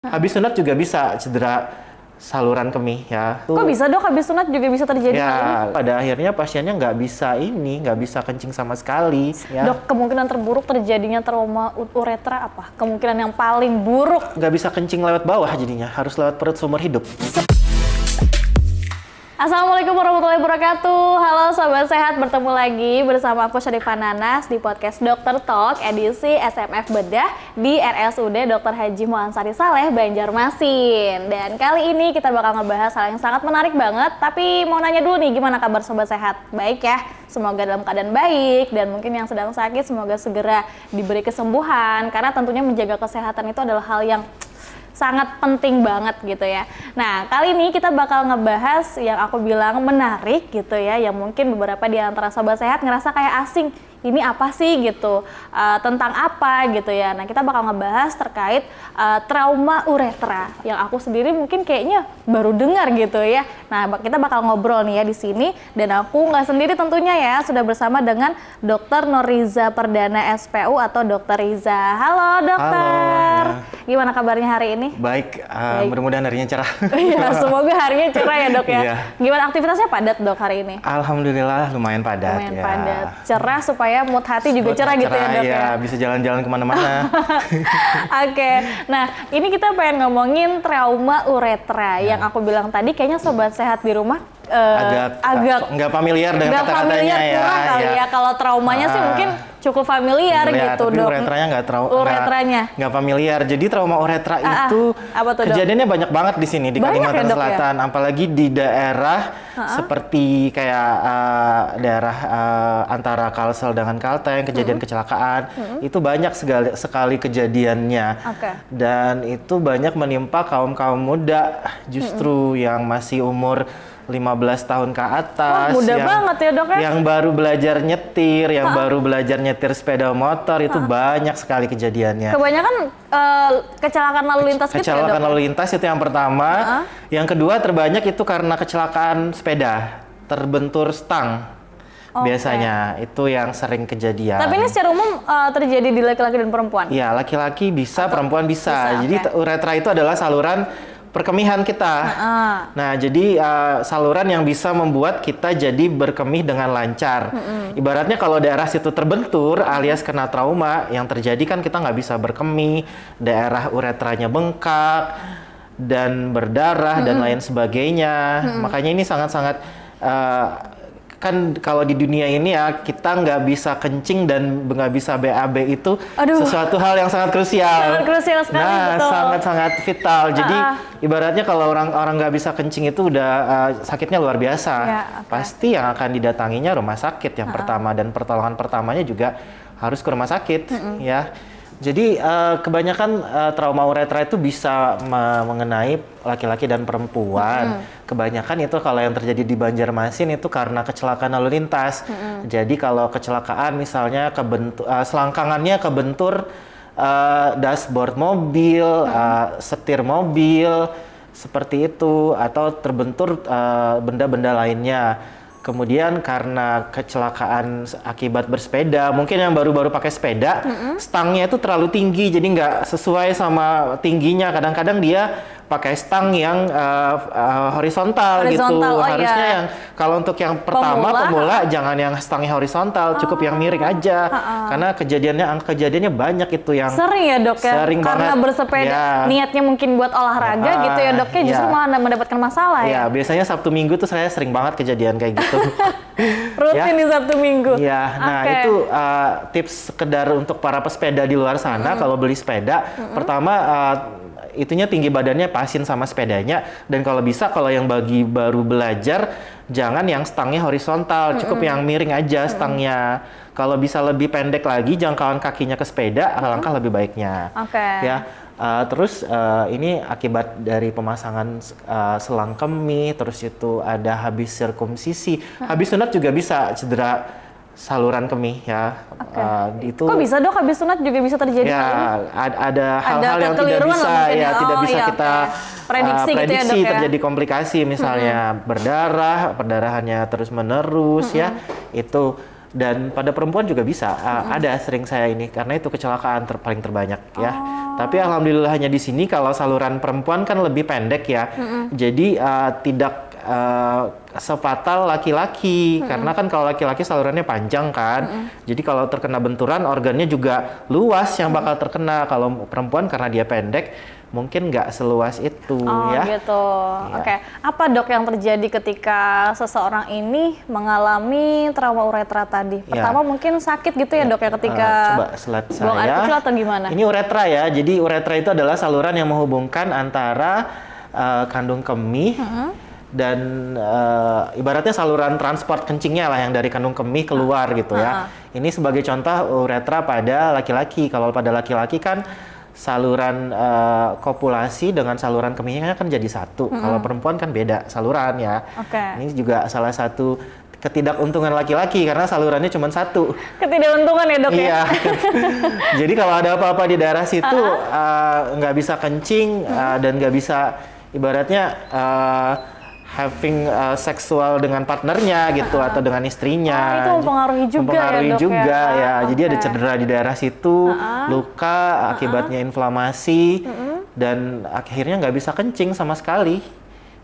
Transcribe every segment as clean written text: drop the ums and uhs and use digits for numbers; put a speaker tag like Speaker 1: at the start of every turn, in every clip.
Speaker 1: Habis sunat juga bisa cedera saluran kemih ya.
Speaker 2: Kok bisa dok, habis sunat juga bisa terjadi hal ini?
Speaker 1: Ya, pada akhirnya pasiennya nggak bisa kencing sama sekali. Ya.
Speaker 2: Dok, kemungkinan terburuk terjadinya trauma uretra apa? Kemungkinan yang paling buruk?
Speaker 1: Nggak bisa kencing lewat bawah jadinya, harus lewat perut seumur hidup.
Speaker 2: Assalamualaikum warahmatullahi wabarakatuh. Halo Sobat Sehat, bertemu lagi bersama aku Syarifah Nanas di podcast Dokter Talk edisi SMF Bedah di RSUD Dr. Haji Muhansari Saleh, Banjarmasin. Dan kali ini kita bakal ngebahas hal yang sangat menarik banget, tapi mau nanya dulu nih, gimana kabar Sobat Sehat? Baik ya? Semoga dalam keadaan baik, dan mungkin yang sedang sakit semoga segera diberi kesembuhan, karena tentunya menjaga kesehatan itu adalah hal yang sangat penting banget gitu ya. Nah, kali ini kita bakal ngebahas yang aku bilang menarik gitu ya, yang mungkin beberapa di antara Sobat Sehat ngerasa kayak asing. Ini apa sih gitu, tentang apa gitu ya. Nah, kita bakal ngebahas terkait trauma uretra yang aku sendiri mungkin kayaknya baru dengar gitu ya. Nah, kita bakal ngobrol nih ya di sini, dan aku nggak sendiri tentunya ya, sudah bersama dengan Dr. Nurriza Perdana SPU atau Dr. Riza. Halo dokter.
Speaker 1: Halo, ya.
Speaker 2: Gimana kabarnya hari ini?
Speaker 1: Baik, mudah-mudahan harinya cerah.
Speaker 2: Iya, semoga harinya cerah ya dok ya.
Speaker 1: Iya.
Speaker 2: Gimana aktivitasnya padat dok hari ini?
Speaker 1: Alhamdulillah lumayan padat.
Speaker 2: Lumayan
Speaker 1: ya.
Speaker 2: padat, cerah supaya mood hati juga
Speaker 1: Mood
Speaker 2: cerah gitu ya dok ya.
Speaker 1: Bisa jalan-jalan kemana-mana.
Speaker 2: Oke, nah ini kita pengen ngomongin trauma uretra yang aku bilang tadi, kayaknya Sobat Sehat di rumah agak
Speaker 1: nggak familiar dengan kata-katanya ya.
Speaker 2: Kali ya. Kalau traumanya sih mungkin cukup familiar gitu
Speaker 1: tapi
Speaker 2: dok.
Speaker 1: uretranya
Speaker 2: Uretranya
Speaker 1: nggak familiar. Jadi trauma uretra itu
Speaker 2: apa tuh,
Speaker 1: kejadiannya banyak banget di sini di
Speaker 2: Banyak
Speaker 1: Kalimantan
Speaker 2: ya, dok,
Speaker 1: Selatan, apalagi di daerah seperti kayak daerah antara Kalsel dengan Kalteng, kejadian kecelakaan itu banyak sekali kejadiannya. Dan itu banyak menimpa kaum muda justru yang masih umur 15 tahun ke atas.
Speaker 2: Wah, muda banget ya dok ya.
Speaker 1: Yang baru belajar nyetir, yang baru belajar nyetir sepeda motor, itu banyak sekali kejadiannya.
Speaker 2: Kebanyakan kecelakaan lalu lintas gitu ya dok?
Speaker 1: Kecelakaan lalu lintas itu yang pertama. Yang kedua terbanyak itu karena kecelakaan sepeda, terbentur stang. Biasanya itu yang sering kejadian.
Speaker 2: Tapi ini secara umum terjadi di laki-laki dan perempuan?
Speaker 1: Iya, laki-laki bisa, perempuan bisa. Jadi uretra itu adalah saluran perkemihan kita. Nah, jadi saluran yang bisa membuat kita jadi berkemih dengan lancar. Ibaratnya kalau daerah situ terbentur alias kena trauma, yang terjadi kan kita nggak bisa berkemih, daerah uretranya bengkak dan berdarah dan lain sebagainya. Makanya ini sangat-sangat kan kalau di dunia ini ya, kita nggak bisa kencing dan nggak bisa BAB itu sesuatu hal yang sangat krusial.
Speaker 2: Sangat krusial sekali, betul.
Speaker 1: Sangat vital. Jadi ibaratnya kalau orang nggak bisa kencing itu udah sakitnya luar biasa. Pasti yang akan didatanginya rumah sakit yang pertama, dan pertolongan pertamanya juga harus ke rumah sakit ya. Jadi kebanyakan trauma uretra itu bisa mengenai laki-laki dan perempuan. Kebanyakan itu kalau yang terjadi di Banjarmasin itu karena kecelakaan lalu lintas. Jadi kalau kecelakaan misalnya selangkangannya kebentur dashboard mobil, setir mobil, seperti itu, atau terbentur benda-benda lainnya. Kemudian karena kecelakaan akibat bersepeda, mungkin yang baru-baru pakai sepeda, stangnya itu terlalu tinggi, jadi nggak sesuai sama tingginya. Kadang-kadang dia pakai stang yang horizontal gitu. Harusnya yang kalau untuk yang pertama pemula jangan yang stangnya horizontal, cukup yang miring aja. Karena kejadiannya banyak itu yang
Speaker 2: sering ya dok ya. Sering karena banget. Bersepeda niatnya mungkin buat olahraga gitu ya dok ya, justru malah mendapatkan masalah ya.
Speaker 1: Biasanya Sabtu Minggu tuh saya sering banget kejadian kayak gitu.
Speaker 2: Rutin di Sabtu Minggu.
Speaker 1: Iya, nah itu tips sekedar untuk para pesepeda di luar sana kalau beli sepeda. Pertama itunya tinggi badannya pasin sama sepedanya, dan kalau bisa kalau yang baru belajar jangan yang stangnya horizontal, cukup yang miring aja stangnya. Kalau bisa lebih pendek lagi jangkauan kakinya ke sepeda, alangkah lebih baiknya. Ya. Terus ini akibat dari pemasangan selang kemih, terus itu ada habis sirkumsisi, habis sunat juga bisa cedera saluran kemih ya. Itu
Speaker 2: kok bisa dok, habis sunat juga bisa terjadi
Speaker 1: ya,
Speaker 2: hal ini?
Speaker 1: Ada hal-hal yang tidak bisa tidak bisa kita prediksi
Speaker 2: gitu ya, dok,
Speaker 1: terjadi komplikasi misalnya perdarahannya terus menerus ya. Itu Dan pada perempuan juga bisa. Ada sering saya ini karena itu kecelakaan paling terbanyak ya. Tapi alhamdulillahnya di sini kalau saluran perempuan kan lebih pendek ya. Jadi tidak sefatal laki-laki karena kan kalau laki-laki salurannya panjang kan. Jadi kalau terkena benturan organnya juga luas yang bakal terkena. Kalau perempuan karena dia pendek mungkin nggak seluas itu ya.
Speaker 2: Gitu.
Speaker 1: Ya.
Speaker 2: Oke. Apa dok yang terjadi ketika seseorang ini mengalami trauma uretra tadi? Pertama mungkin sakit gitu ya dok ya ketika
Speaker 1: coba slide
Speaker 2: buang air
Speaker 1: saya.
Speaker 2: kecil atau gimana?
Speaker 1: Ini uretra ya. Jadi uretra itu adalah saluran yang menghubungkan antara kandung kemih dan ibaratnya saluran transport kencingnya lah yang dari kandung kemih keluar gitu ya. Ini sebagai contoh uretra pada laki-laki. Kalau pada laki-laki kan saluran kopulasi dengan saluran kemihnya kan jadi satu. Kalau perempuan kan beda saluran ya. Ini juga salah satu ketidakuntungan laki-laki karena salurannya cuma satu.
Speaker 2: Ketidakuntungan ya dok ya?
Speaker 1: Iya. Jadi kalau ada apa-apa di daerah situ nggak bisa kencing dan nggak bisa ibaratnya having seksual dengan partnernya gitu atau dengan istrinya.
Speaker 2: Itu mempengaruhi juga
Speaker 1: mempengaruhi
Speaker 2: ya dok
Speaker 1: juga ya. Jadi ada cedera di daerah situ, luka akibatnya inflamasi dan akhirnya nggak bisa kencing sama sekali.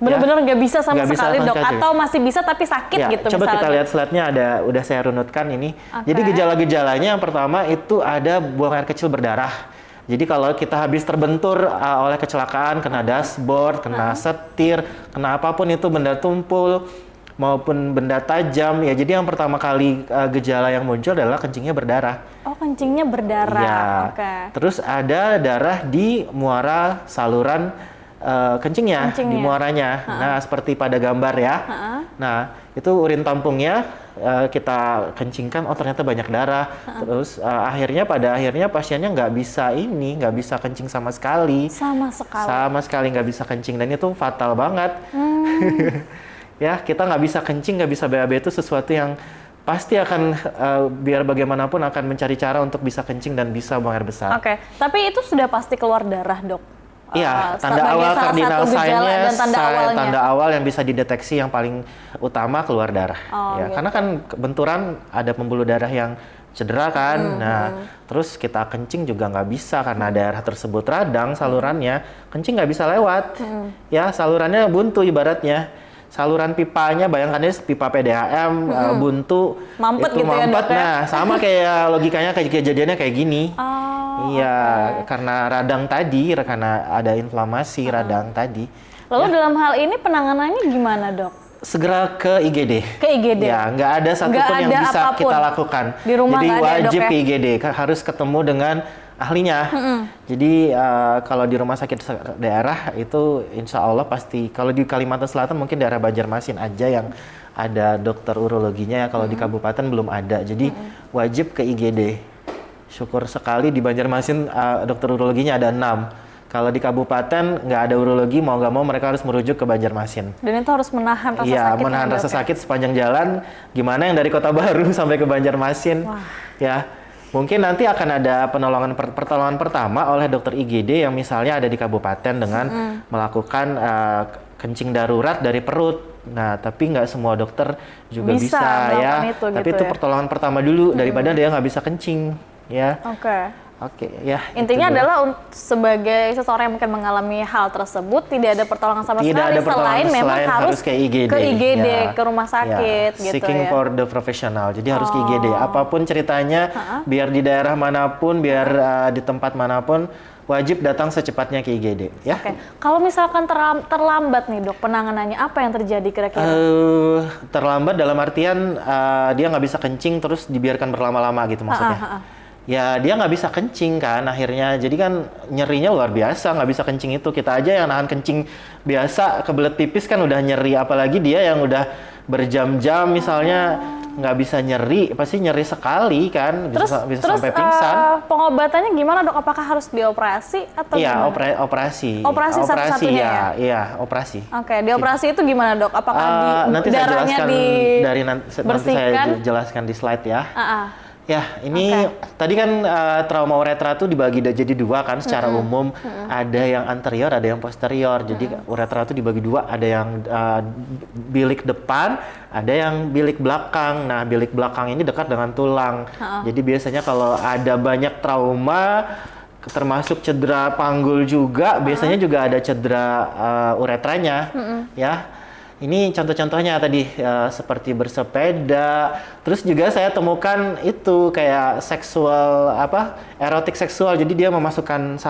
Speaker 2: Benar-benar nggak bisa sama sekali dok,
Speaker 1: kencing.
Speaker 2: atau masih bisa tapi sakit
Speaker 1: Ya,
Speaker 2: gitu
Speaker 1: coba
Speaker 2: misalnya.
Speaker 1: kita lihat slide-nya udah saya runutkan ini. Jadi gejala-gejalanya yang pertama itu ada buang air kecil berdarah. Jadi kalau kita habis terbentur oleh kecelakaan, kena dashboard, kena setir, kena apapun itu benda tumpul maupun benda tajam, ya jadi yang pertama kali gejala yang muncul adalah kencingnya berdarah.
Speaker 2: Oh, kencingnya berdarah.
Speaker 1: Ya. Terus ada darah di muara saluran kencingnya, di muaranya. Nah, seperti pada gambar ya. Nah, itu urin tampungnya kita kencingkan, oh ternyata banyak darah. Terus pada akhirnya pasiennya nggak bisa kencing sama sekali. Sama sekali nggak bisa kencing dan itu fatal banget. Ya, kita nggak bisa kencing, nggak bisa BAB itu sesuatu yang pasti akan biar bagaimanapun akan mencari cara untuk bisa kencing dan bisa buang air besar.
Speaker 2: Tapi itu sudah pasti keluar darah dok?
Speaker 1: Iya, tanda awal cardinal sign-nya, tanda awal yang bisa dideteksi yang paling utama keluar darah. Karena kan benturan ada pembuluh darah yang cedera kan, terus kita kencing juga nggak bisa karena daerah tersebut radang salurannya, kencing nggak bisa lewat, ya salurannya buntu ibaratnya. Saluran pipanya, bayangkan ini pipa PDAM buntu,
Speaker 2: mampet
Speaker 1: itu
Speaker 2: gitu ya dok ya?
Speaker 1: Nah, sama kayak logikanya kejadiannya kayak gini. Iya, karena radang tadi, karena ada inflamasi radang tadi.
Speaker 2: Lalu dalam hal ini penanganannya gimana dok?
Speaker 1: Segera ke IGD.
Speaker 2: Ke IGD?
Speaker 1: Ya, nggak ada satupun yang bisa kita lakukan.
Speaker 2: Di rumah
Speaker 1: jadi wajib
Speaker 2: ya,
Speaker 1: ke IGD, harus ketemu dengan ahlinya. Jadi kalau di rumah sakit daerah itu insya Allah pasti, kalau di Kalimantan Selatan mungkin daerah Banjarmasin aja yang ada dokter urologinya, kalau di kabupaten belum ada. Jadi wajib ke IGD. Syukur sekali di Banjarmasin dokter urologinya ada 6. Kalau di kabupaten nggak ada urologi, mau nggak mau mereka harus merujuk ke Banjarmasin.
Speaker 2: Dan itu harus menahan rasa sakit.
Speaker 1: Iya, menahan rasa sakit sepanjang jalan. Gimana yang dari Kota Baru sampai ke Banjarmasin? Ya, mungkin nanti akan ada pertolongan pertama oleh dokter IGD yang misalnya ada di kabupaten dengan melakukan kencing darurat dari perut. Nah, tapi nggak semua dokter juga bisa ya. Tapi itu pertolongan pertama dulu daripada dia nggak bisa kencing. Ya. Oke, ya.
Speaker 2: Intinya adalah sebagai seseorang yang mungkin mengalami hal tersebut tidak ada pertolongan sama sekali selain memang harus
Speaker 1: ke IGD,
Speaker 2: ke rumah sakit gitu
Speaker 1: seeking
Speaker 2: ya.
Speaker 1: for the professional. Jadi harus ke IGD. Apapun ceritanya, biar di daerah manapun, biar di tempat manapun, wajib datang secepatnya ke IGD. Ya.
Speaker 2: Kalau misalkan terlambat nih dok, penanganannya apa yang terjadi kira-kira?
Speaker 1: Terlambat dalam artian dia nggak bisa kencing terus dibiarkan berlama-lama gitu maksudnya. Ya dia nggak bisa kencing kan akhirnya, jadi kan nyerinya luar biasa, nggak bisa kencing itu. Kita aja yang nahan kencing biasa kebelet pipis kan udah nyeri, apalagi dia yang udah berjam-jam misalnya nggak bisa nyeri, pasti nyeri sekali kan, bisa sampai pingsan.
Speaker 2: Pengobatannya gimana dok? Apakah harus dioperasi atau
Speaker 1: gimana?
Speaker 2: Iya,
Speaker 1: operasi.
Speaker 2: Operasi satu-satunya ya?
Speaker 1: Iya, operasi.
Speaker 2: Dioperasi itu gimana dok? Apakah
Speaker 1: nanti
Speaker 2: darahnya
Speaker 1: nanti saya jelaskan di slide ya. Ya, ini tadi kan trauma uretra itu dibagi jadi dua kan secara umum. Ada yang anterior, ada yang posterior. Jadi uretra itu dibagi dua, ada yang bilik depan, ada yang bilik belakang. Nah, bilik belakang ini dekat dengan tulang. Jadi biasanya kalau ada banyak trauma, termasuk cedera panggul juga, biasanya juga ada cedera uretranya, ya. Ini contoh-contohnya tadi seperti bersepeda. Terus juga saya temukan itu kayak erotik seksual. Jadi dia memasukkan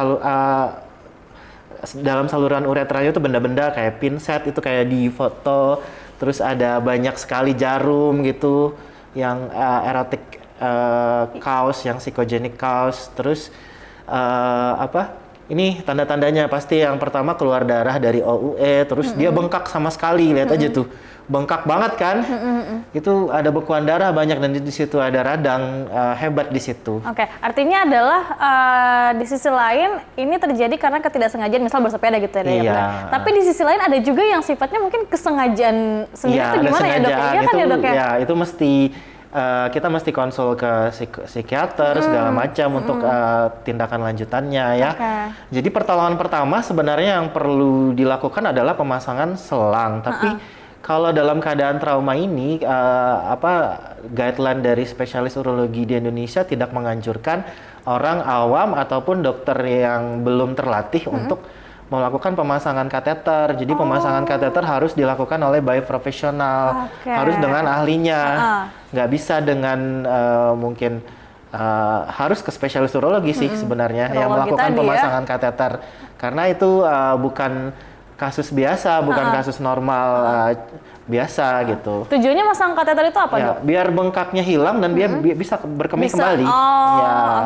Speaker 1: dalam saluran uretranya itu benda-benda kayak pinset, itu kayak di foto. Terus ada banyak sekali jarum gitu yang erotik cause, yang psychogenic cause. Terus ini tanda-tandanya pasti yang pertama keluar darah dari OUE, terus dia bengkak sama sekali, lihat aja tuh, bengkak banget kan? Itu ada bekuan darah banyak dan di situ ada radang hebat di situ.
Speaker 2: Oke, artinya adalah di sisi lain ini terjadi karena ketidaksengajaan, misal bersepeda gitu ya.
Speaker 1: Iya.
Speaker 2: Tapi di sisi lain ada juga yang sifatnya mungkin kesengajaan sendiri, itu gimana ya dok? Iya kan ya dok ya?
Speaker 1: Ya itu mesti kita mesti konsul ke psikiater segala macam untuk tindakan lanjutannya ya. Jadi pertolongan pertama sebenarnya yang perlu dilakukan adalah pemasangan selang. Tapi kalau dalam keadaan trauma ini, guideline dari spesialis urologi di Indonesia tidak menganjurkan orang awam ataupun dokter yang belum terlatih untuk melakukan pemasangan kateter. Jadi pemasangan kateter harus dilakukan oleh by profesional, harus dengan ahlinya. Nggak bisa dengan mungkin harus ke spesialis urologi sih sebenarnya yang melakukan pemasangan kateter. Karena itu bukan kasus biasa, bukan kasus normal biasa gitu.
Speaker 2: Tujuannya masang kateter itu apa dok?
Speaker 1: Biar bengkaknya hilang dan dia bisa berkemih kembali.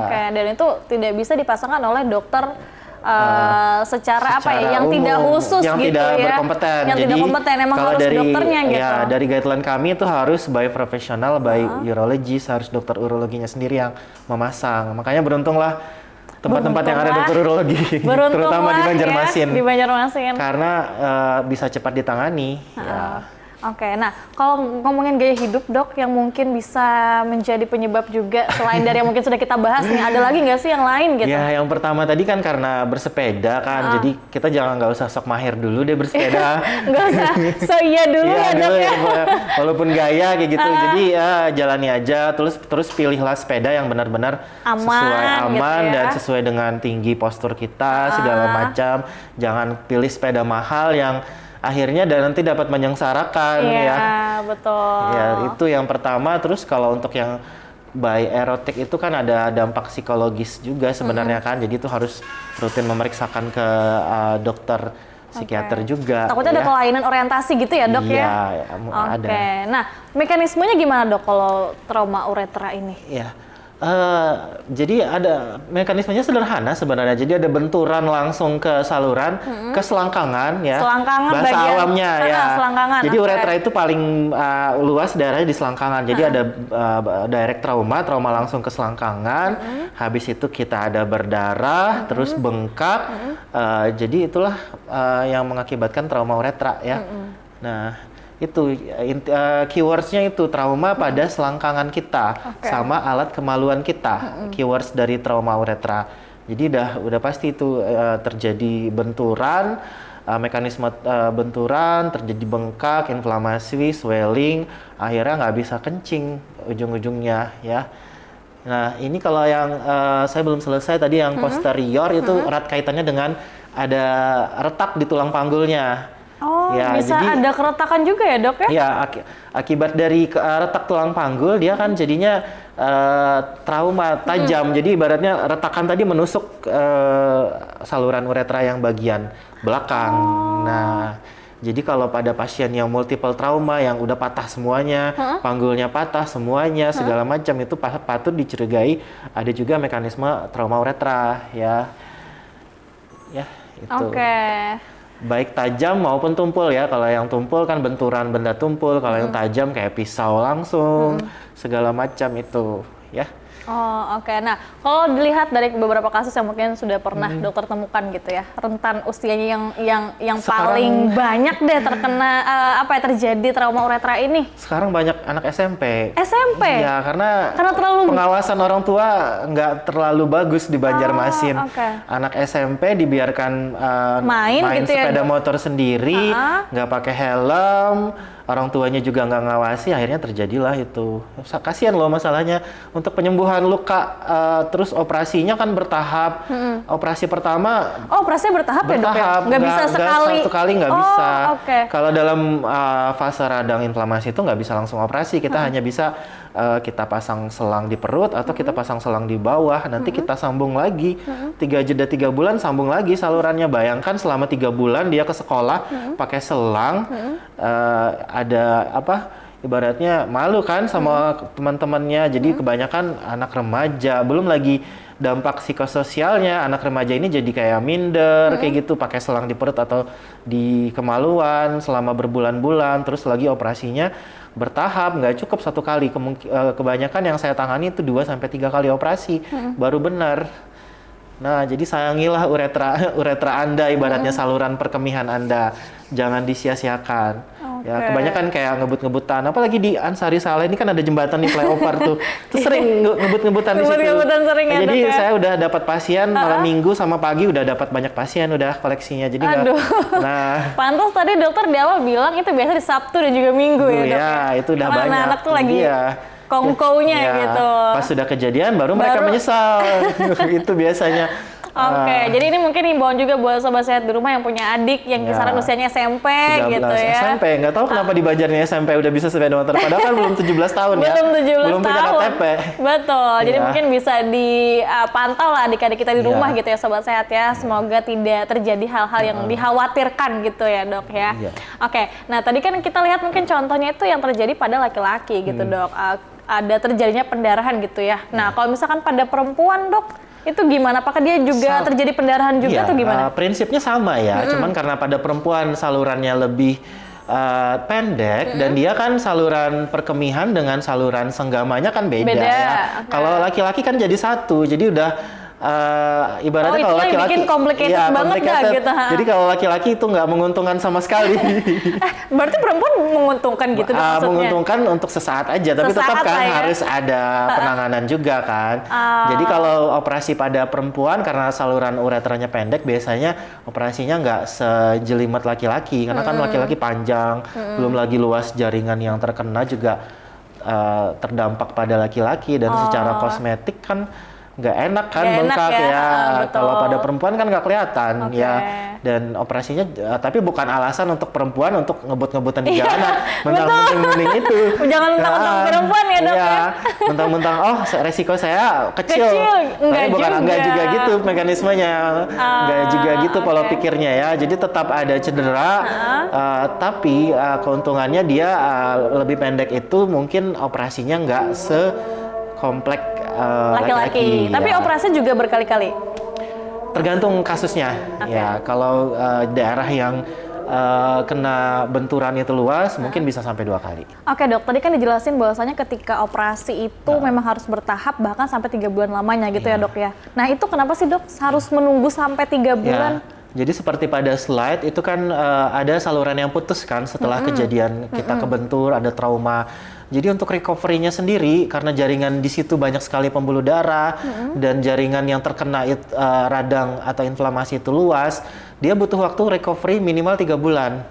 Speaker 2: Oke. Dan itu tidak bisa dipasangkan oleh dokter secara yang tidak khusus
Speaker 1: yang
Speaker 2: gitu
Speaker 1: tidak
Speaker 2: ya,
Speaker 1: berkompeten.
Speaker 2: Yang tidak kompeten, emang harus dokternya gitu.
Speaker 1: Ya, dari guideline kami itu harus by profesional, by urologist, harus dokter urologinya sendiri yang memasang. Makanya beruntunglah tempat-tempat yang ada dokter urologi, terutama di Banjarmasin.
Speaker 2: Di Banjarmasin.
Speaker 1: Karena bisa cepat ditangani.
Speaker 2: Oke, nah kalau ngomongin gaya hidup dok yang mungkin bisa menjadi penyebab juga selain dari yang mungkin sudah kita bahas nih, ada lagi nggak sih yang lain gitu?
Speaker 1: Ya, yang pertama tadi kan karena bersepeda kan, jadi kita nggak usah sok mahir dulu deh bersepeda.
Speaker 2: Nggak usah, iya dulu ya dok ya.
Speaker 1: Walaupun gaya kayak gitu, jadi jalani aja, terus pilihlah sepeda yang benar-benar sesuai aman gitu dan sesuai dengan tinggi postur kita segala macam. Jangan pilih sepeda mahal yang akhirnya nanti dapat menyengsarakan ya.
Speaker 2: Iya, betul.
Speaker 1: Ya, itu yang pertama. Terus kalau untuk yang by erotik itu kan ada dampak psikologis juga sebenarnya kan. Jadi itu harus rutin memeriksakan ke dokter psikiater juga.
Speaker 2: Takutnya ada kelainan orientasi gitu ya dok ya?
Speaker 1: Iya, ada.
Speaker 2: Nah, mekanismenya gimana dok kalau trauma uretra ini?
Speaker 1: Iya. Jadi ada mekanismenya sederhana sebenarnya. Jadi ada benturan langsung ke saluran, ke selangkangan ya.
Speaker 2: Selangkangan
Speaker 1: bahasa awamnya ya.
Speaker 2: Selangkangan.
Speaker 1: Jadi uretra itu paling luas daerahnya di selangkangan. Jadi ada direct trauma langsung ke selangkangan. Habis itu kita ada berdarah, terus bengkak. Jadi itulah yang mengakibatkan trauma uretra ya. Nah, itu keywords-nya itu trauma pada selangkangan kita sama alat kemaluan kita. Keywords dari trauma uretra. Jadi udah pasti itu terjadi benturan, mekanisme benturan, terjadi bengkak, inflamasi, swelling, akhirnya nggak bisa kencing ujung-ujungnya ya. Nah, ini kalau yang saya belum selesai tadi yang posterior itu erat kaitannya dengan ada retak di tulang panggulnya.
Speaker 2: Oh, ya, bisa jadi, ada keretakan juga ya dok ya?
Speaker 1: Iya, akibat dari retak tulang panggul dia kan jadinya trauma tajam. Jadi ibaratnya retakan tadi menusuk saluran uretra yang bagian belakang. Nah, jadi kalau pada pasien yang multiple trauma yang udah patah semuanya, panggulnya patah semuanya, segala macam itu patut dicurigai ada juga mekanisme trauma uretra ya. Ya, itu. Baik tajam maupun tumpul ya. Kalau yang tumpul kan benturan benda tumpul, kalau yang tajam kayak pisau langsung, segala macam itu ya.
Speaker 2: Oh, Nah, kalau dilihat dari beberapa kasus yang mungkin sudah pernah dokter temukan gitu ya, rentan usianya yang paling banyak deh terkena terjadi trauma uretra ini.
Speaker 1: Sekarang banyak anak SMP.
Speaker 2: SMP?
Speaker 1: Iya, karena
Speaker 2: terlalu
Speaker 1: pengawasan orang tua nggak terlalu bagus di Banjarmasin. Anak SMP dibiarkan main gitu sepeda motor sendiri, nggak pakai helm, orang tuanya juga nggak ngawasi, akhirnya terjadilah itu. Kasihan loh masalahnya untuk penyembuhan luka, terus operasinya kan bertahap. Operasi pertama
Speaker 2: operasinya bertahap ya, Dok?
Speaker 1: bertahap,
Speaker 2: Nggak bisa sekali?
Speaker 1: satu kali nggak bisa.
Speaker 2: Okay.
Speaker 1: Kalau dalam fase radang inflamasi itu nggak bisa langsung operasi, kita hanya bisa kita pasang selang di perut atau kita pasang selang di bawah, nanti kita sambung lagi. 3 bulan sambung lagi salurannya. Bayangkan selama 3 bulan dia ke sekolah pakai selang, ada apa? Ibaratnya malu kan sama teman-temannya. Jadi kebanyakan anak remaja, belum lagi dampak psikososialnya, anak remaja ini jadi kayak minder, kayak gitu, pakai selang di perut atau di kemaluan selama berbulan-bulan, terus lagi operasinya bertahap, nggak cukup 1 kali. Kebanyakan yang saya tangani itu 2-3 kali operasi baru benar. Nah, jadi sayangilah uretra Anda, ibaratnya saluran perkemihan Anda, jangan disia-siakan. Ya, kebanyakan kayak ngebut-ngebutan, apalagi di Ansari Saleh ini kan ada jembatan di flyover tuh sering ngebut-ngebutan di situ.
Speaker 2: Ngebut-ngebutan sering ya,
Speaker 1: jadi
Speaker 2: Dok,
Speaker 1: saya udah dapat pasien malam minggu sama pagi, udah dapat banyak pasien, udah koleksinya. Jadi nggak. Nah,
Speaker 2: pantas tadi dokter di awal bilang itu biasa di Sabtu dan juga Minggu ya, Dok?
Speaker 1: Ya, itu udah banyak.
Speaker 2: Anak-anak tuh lagi kongkownya gitu.
Speaker 1: Pas sudah kejadian baru mereka menyesal. Itu biasanya.
Speaker 2: Jadi ini mungkin himbauan juga buat sobat sehat di rumah yang punya adik yang kisaran usianya SMP
Speaker 1: 13
Speaker 2: gitu ya.
Speaker 1: SMP, nggak tahu kenapa di Banjarnya SMP udah bisa sepeda motor, padahal kan belum 17 tahun ya.
Speaker 2: Belum 17
Speaker 1: punya
Speaker 2: tahun.
Speaker 1: KTP.
Speaker 2: Betul, jadi mungkin bisa dipantau lah adik-adik kita di rumah gitu ya sobat sehat ya. Semoga tidak terjadi hal-hal yang dikhawatirkan gitu ya, Dok ya. Oke, nah tadi kan kita lihat mungkin contohnya itu yang terjadi pada laki-laki gitu, Dok. Ada terjadinya pendarahan gitu ya. Nah, kalau misalkan pada perempuan, Dok, itu gimana? Apakah dia juga terjadi pendarahan juga atau gimana?
Speaker 1: Prinsipnya sama ya, cuman karena pada perempuan salurannya lebih pendek dan dia kan saluran perkemihan dengan saluran senggamanya kan beda ya. Kalau laki-laki kan jadi satu, jadi udah ibaratnya kalau laki-laki
Speaker 2: bikin complicated banget dah gitu.
Speaker 1: Jadi kalau laki-laki itu nggak menguntungkan sama sekali.
Speaker 2: Berarti perempuan menguntungkan gitu maksudnya?
Speaker 1: Menguntungkan untuk sesaat aja, tapi tetap kan harus ada penanganan juga kan. Jadi kalau operasi pada perempuan karena saluran uretranya pendek, biasanya operasinya nggak sejelimet laki-laki, karena kan laki-laki panjang, belum lagi luas jaringan yang terkena juga terdampak pada laki-laki, dan secara kosmetik kan nggak enak kan, bengkak ya. Kalau pada perempuan kan nggak kelihatan ya. Dan operasinya, tapi bukan alasan untuk perempuan untuk ngebut-ngebutan di jalanan. Mentang-mentang itu.
Speaker 2: Jangan mentang-mentang perempuan ya, Dok ya.
Speaker 1: Mentang-mentang resiko saya kecil. Tapi enggak juga gitu mekanismenya. Enggak juga gitu pola pikirnya ya. Jadi tetap ada cedera, tapi keuntungannya dia lebih pendek itu mungkin operasinya nggak sekompleks laki-laki.
Speaker 2: Tapi operasi juga berkali-kali?
Speaker 1: Tergantung kasusnya. Ya, kalau daerah yang kena benturan itu luas, mungkin bisa sampai 2 kali.
Speaker 2: Oke, Dok, tadi kan dijelasin bahwasanya ketika operasi itu memang harus bertahap bahkan sampai 3 bulan lamanya gitu ya, Dok ya. Nah, itu kenapa sih, Dok, harus menunggu sampai 3 bulan?
Speaker 1: Jadi seperti pada slide itu kan ada saluran yang putus kan setelah kejadian kita kebentur, ada trauma. Jadi untuk recovery-nya sendiri, karena jaringan di situ banyak sekali pembuluh darah dan jaringan yang terkena radang atau inflamasi itu luas, dia butuh waktu recovery minimal 3 bulan.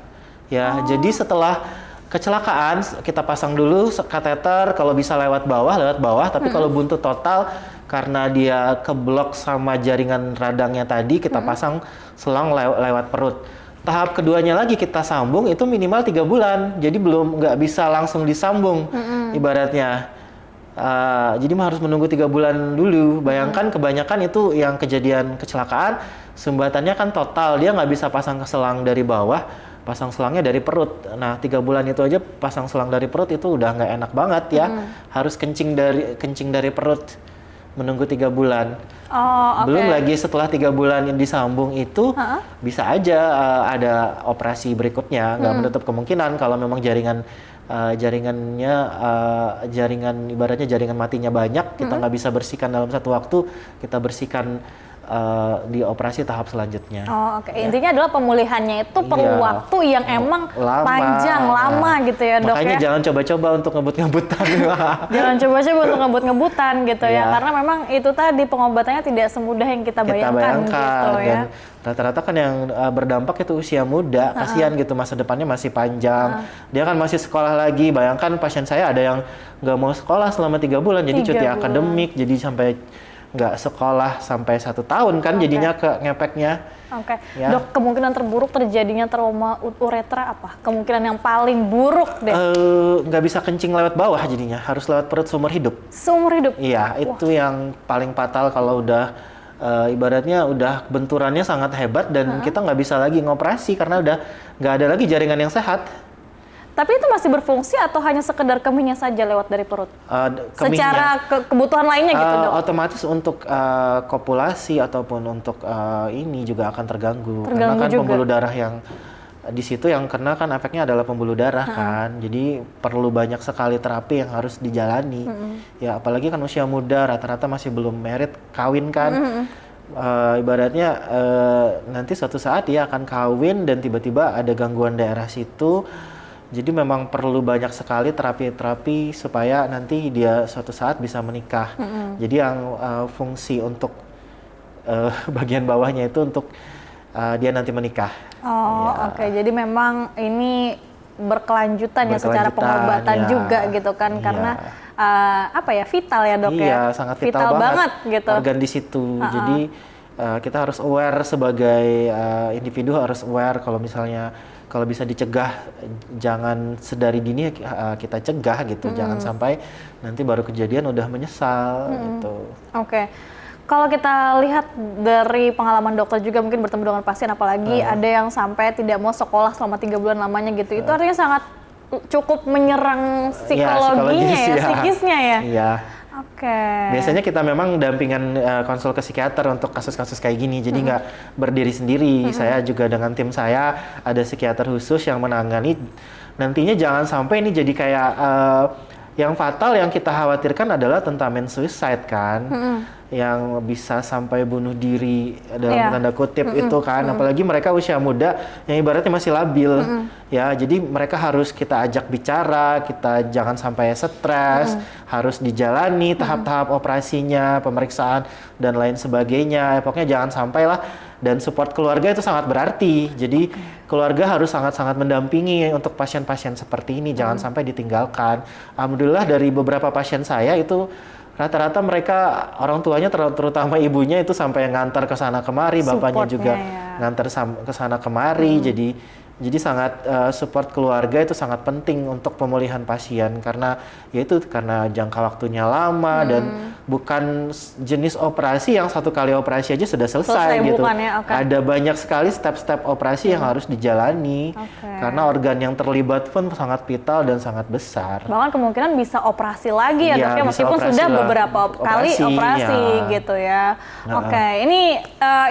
Speaker 1: Ya, jadi setelah kecelakaan kita pasang dulu kateter, kalau bisa lewat bawah, tapi kalau buntu total karena dia keblok sama jaringan radangnya tadi, kita pasang selang lewat perut. Tahap keduanya lagi kita sambung itu minimal 3 bulan, jadi nggak bisa langsung disambung ibaratnya. Jadi harus menunggu 3 bulan dulu. Bayangkan kebanyakan itu yang kejadian kecelakaan, sumbatannya kan total, dia nggak bisa pasang selang dari bawah, pasang selangnya dari perut. Nah, 3 bulan itu aja pasang selang dari perut itu udah nggak enak banget ya. Harus kencing dari perut, menunggu 3 bulan. Belum lagi setelah 3 bulan yang disambung itu bisa aja ada operasi berikutnya. Nggak menutup kemungkinan kalau memang jaringan ibaratnya jaringan matinya banyak, kita nggak bisa bersihkan dalam satu waktu, kita bersihkan di operasi tahap selanjutnya.
Speaker 2: Oh, oke. Intinya adalah pemulihannya itu perlu waktu yang emang panjang, lama gitu ya, Dok.
Speaker 1: Makanya jangan coba-coba untuk ngebut-ngebutan.
Speaker 2: Jangan coba-coba untuk ngebut-ngebutan gitu ya, karena memang itu tadi pengobatannya tidak semudah yang kita bayangkan gitu ya.
Speaker 1: Dan rata-rata kan yang berdampak itu usia muda, kasihan gitu, masa depannya masih panjang. Dia kan masih sekolah lagi. Bayangkan pasien saya ada yang nggak mau sekolah selama 3 bulan, jadi cuti akademik, jadi sampai nggak sekolah sampai 1 tahun kan jadinya ngepeknya.
Speaker 2: Oke. Dok, kemungkinan terburuk terjadinya trauma uretra apa? Kemungkinan yang paling buruk deh.
Speaker 1: Nggak bisa kencing lewat bawah jadinya, harus lewat perut seumur hidup.
Speaker 2: Seumur hidup?
Speaker 1: Iya, itu yang paling fatal kalau udah ibaratnya udah benturannya sangat hebat dan kita nggak bisa lagi ngoperasi karena udah nggak ada lagi jaringan yang sehat.
Speaker 2: Tapi itu masih berfungsi atau hanya sekedar kemihnya saja lewat dari perut? Secara kebutuhan lainnya gitu, Dok? Otomatis
Speaker 1: untuk kopulasi ataupun untuk ini juga akan terganggu. Karena kan juga pembuluh darah yang di situ yang kena kan efeknya adalah pembuluh darah kan. Jadi perlu banyak sekali terapi yang harus dijalani. Ya apalagi kan usia muda, rata-rata masih belum merit, kawin kan. Ibaratnya nanti suatu saat dia akan kawin dan tiba-tiba ada gangguan daerah situ. Jadi memang perlu banyak sekali terapi-terapi supaya nanti dia suatu saat bisa menikah. Jadi yang fungsi untuk bagian bawahnya itu untuk dia nanti menikah.
Speaker 2: Oh, oke. Jadi memang ini berkelanjutan ya secara pengobatan juga gitu kan, karena apa ya, vital ya, Dok ya?
Speaker 1: Iya, sangat vital banget
Speaker 2: gitu.
Speaker 1: Organ di situ. Jadi kita harus aware sebagai individu, harus aware kalau misalnya kalau bisa dicegah, jangan sedari dini kita cegah gitu, jangan sampai nanti baru kejadian udah menyesal gitu.
Speaker 2: Oke. Kalau kita lihat dari pengalaman dokter juga mungkin bertemu dengan pasien, apalagi ada yang sampai tidak mau sekolah selama 3 bulan lamanya gitu, itu artinya sangat cukup menyerang psikologinya ya, psikisnya ya?
Speaker 1: Iya.
Speaker 2: Oke.
Speaker 1: Biasanya kita memang dampingan konsul ke psikiater untuk kasus-kasus kayak gini, jadi nggak berdiri sendiri. Saya juga dengan tim saya ada psikiater khusus yang menangani. Nantinya jangan sampai ini jadi kayak yang fatal yang kita khawatirkan adalah tentang suicide kan, yang bisa sampai bunuh diri dalam tanda kutip itu kan, apalagi mereka usia muda yang ibaratnya masih labil. Ya, jadi mereka harus kita ajak bicara, kita jangan sampai stres, harus dijalani tahap-tahap operasinya, pemeriksaan dan lain sebagainya. Pokoknya jangan sampai lah, dan support keluarga itu sangat berarti. Jadi keluarga harus sangat-sangat mendampingi untuk pasien-pasien seperti ini, jangan sampai ditinggalkan. Alhamdulillah dari beberapa pasien saya itu rata-rata mereka orang tuanya terutama ibunya itu sampai ngantar ke sana kemari, bapaknya juga ngantar ke sana kemari. Jadi sangat support keluarga itu sangat penting untuk pemulihan pasien, karena yaitu karena jangka waktunya lama dan bukan jenis operasi yang satu kali operasi aja sudah selesai gitu. Ada banyak sekali step-step operasi yang harus dijalani karena organ yang terlibat pun sangat vital dan sangat besar.
Speaker 2: Bahkan kemungkinan bisa operasi lagi ya, Dok ya, meskipun sudah beberapa kali operasi gitu ya. Oke, ini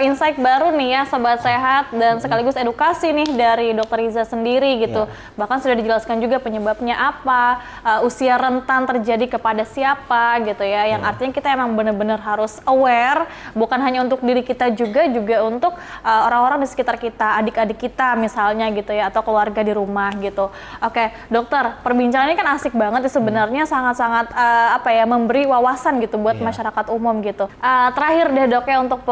Speaker 2: insight baru nih ya Sobat Sehat, dan sekaligus edukasi nih dari Dokter Iza sendiri gitu. Bahkan sudah dijelaskan juga penyebabnya apa, usia rentan terjadi kepada siapa gitu ya. Yang artinya kita emang benar-benar harus aware, bukan hanya untuk diri kita juga untuk orang-orang di sekitar kita, adik-adik kita misalnya gitu ya, atau keluarga di rumah gitu. Oke, dokter, perbincangan ini kan asik banget ya sebenarnya, sangat-sangat apa ya, memberi wawasan gitu buat masyarakat umum gitu. Terakhir deh, Dok ya, untuk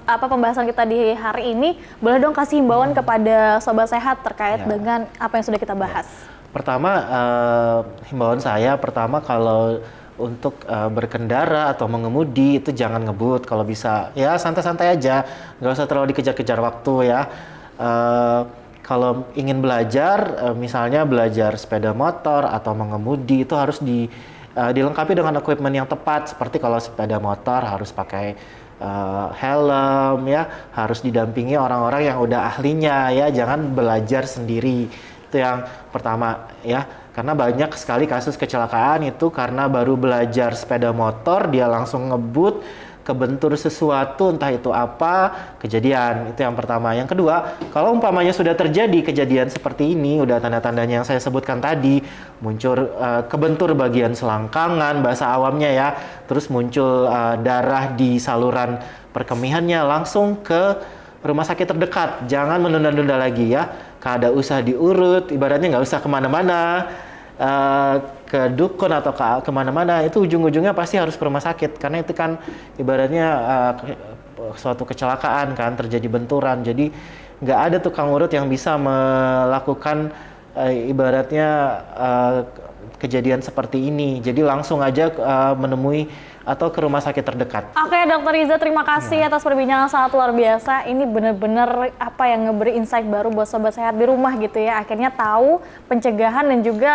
Speaker 2: pembahasan kita di hari ini, boleh dong kasih himbauan kepada Sobat Sehat terkait dengan apa yang sudah kita bahas.
Speaker 1: Pertama, himbauan saya pertama, kalau untuk berkendara atau mengemudi itu jangan ngebut, kalau bisa ya santai-santai aja, nggak usah terlalu dikejar-kejar waktu ya. Kalau ingin belajar, misalnya belajar sepeda motor atau mengemudi, itu harus dilengkapi dengan equipment yang tepat. Seperti kalau sepeda motor harus pakai helm ya, harus didampingi orang-orang yang udah ahlinya ya, jangan belajar sendiri. Itu yang pertama ya, karena banyak sekali kasus kecelakaan itu karena baru belajar sepeda motor dia langsung ngebut, kebentur sesuatu, entah itu apa, kejadian. Itu yang pertama. Yang kedua, kalau umpamanya sudah terjadi kejadian seperti ini, udah tanda-tandanya yang saya sebutkan tadi, muncul kebentur bagian selangkangan, bahasa awamnya ya, terus muncul darah di saluran perkemihannya, langsung ke rumah sakit terdekat. Jangan menunda-nunda lagi ya. Kada usah diurut, ibaratnya nggak usah kemana-mana. Ke dukun atau kemana-mana, itu ujung-ujungnya pasti harus ke rumah sakit, karena itu kan ibaratnya suatu kecelakaan kan, terjadi benturan, jadi nggak ada tukang urut yang bisa melakukan ibaratnya kejadian seperti ini, jadi langsung aja menemui atau ke rumah sakit terdekat.
Speaker 2: Oke, Dokter Iza, terima kasih atas perbincangan sangat luar biasa. Ini benar-benar ngeberi insight baru buat sobat sehat di rumah gitu ya. Akhirnya tahu pencegahan dan juga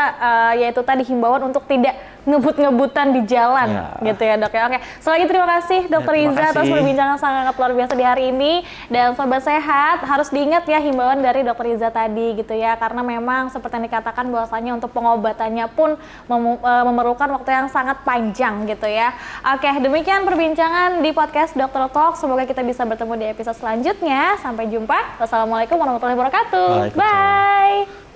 Speaker 2: yaitu tadi himbauan untuk tidak ngebut-ngebutan di jalan gitu ya, Dok ya. Oke, sekali lagi terima kasih Dokter Iza atas perbincangan sangat luar biasa di hari ini. Dan sobat sehat harus diingat ya himbauan dari Dokter Iza tadi gitu ya, karena memang seperti yang dikatakan bahwasanya untuk pengobatannya pun memerlukan waktu yang sangat panjang gitu ya. Oke, demikian perbincangan di podcast Dokter Talk. Semoga kita bisa bertemu di episode selanjutnya. Sampai jumpa. Wassalamualaikum warahmatullahi wabarakatuh. Bye.